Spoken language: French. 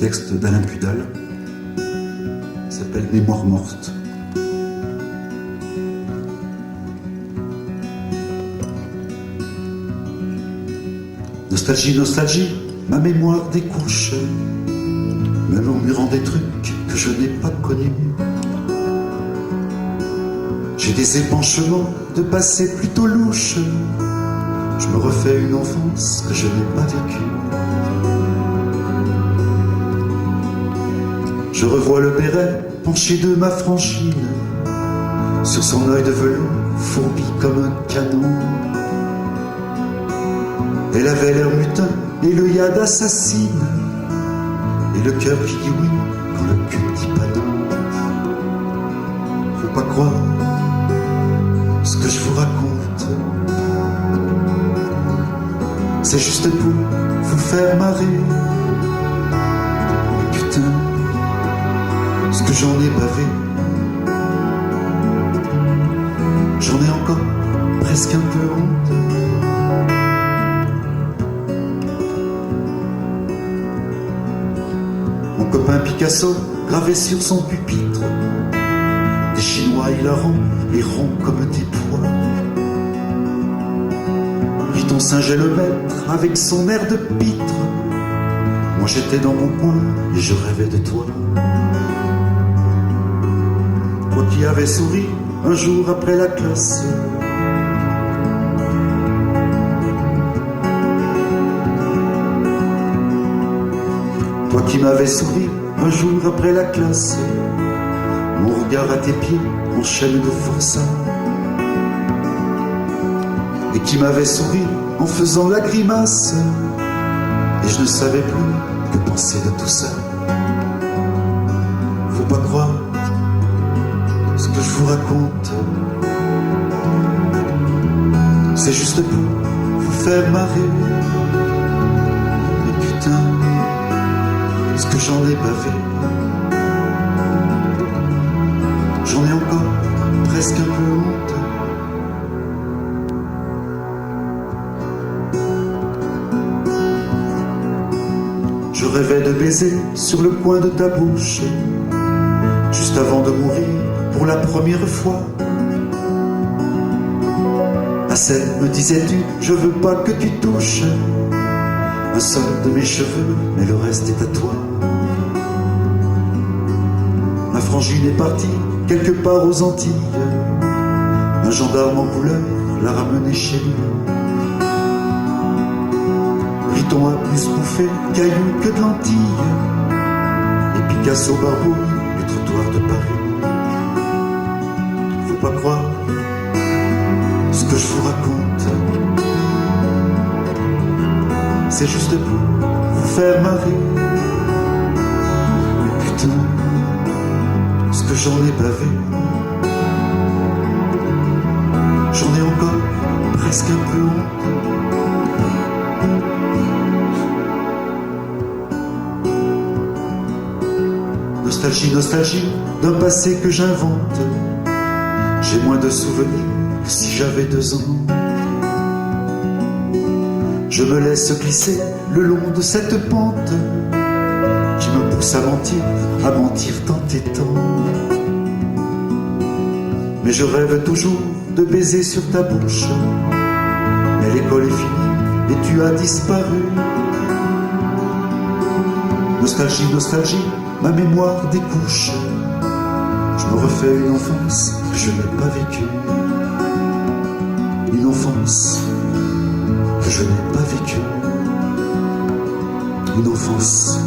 texte d'Alain Pudal. Il s'appelle Mémoire morte. Nostalgie, nostalgie, ma mémoire découche, me murmurant des trucs que je n'ai pas connus. J'ai des épanchements de passé plutôt louches. Je me refais une enfance que je n'ai pas vécue. Je revois le béret penché de ma franchine, sur son œil de velours fourbi comme un canon. Elle avait l'air mutin et le yad assassine, et le cœur qui dit oui quand le cul dit pas non. Faut pas croire ce que je vous raconte, c'est juste pour vous faire marrer. Mais putain, ce que j'en ai bavé, j'en ai encore presque un peu honte. Mon copain Picasso gravait sur son pupitre des Chinois hilarants et ronds comme des pois. Riton singeait le maître avec son air de pitre. Moi j'étais dans mon coin et je rêvais de toi. Toi qui avais souri un jour après la classe, toi qui m'avais souri un jour après la classe, mon regard à tes pieds en chaîne de forçat, et qui m'avait souri en faisant la grimace, et je ne savais plus que penser de tout ça. Faut pas croire ce que je vous raconte, c'est juste pour vous faire marrer. Mais putain, ce que j'en ai bavé, j'en ai encore presque un peu honte. Je rêvais de baiser sur le coin de ta bouche, juste avant de mourir pour la première fois. À celle me disais-tu, je veux pas que tu touches un seul de mes cheveux, mais le reste est à toi. Ma frangine est partie quelque part aux Antilles, un gendarme en couleur l'a ramenée chez lui. Riton a plus bouffé cailloux que de lentilles, et Picasso barbouille du trottoir de Paris. Faut pas croire ce que je vous raconte, c'est juste pour vous faire marrer. Mais putain, ce que j'en ai bavé, j'en ai encore presque un peu honte. Nostalgie, nostalgie d'un passé que j'invente. J'ai moins de souvenirs que si j'avais 2 ans. Je me laisse glisser le long de cette pente qui me pousse à mentir tant et tant. Mais je rêve toujours de baiser sur ta bouche. Mais l'école est finie et tu as disparu. Nostalgie, nostalgie, ma mémoire découche. Je me refais une enfance que je n'ai pas vécue. Une enfance que je n'ai pas vécue. Une enfance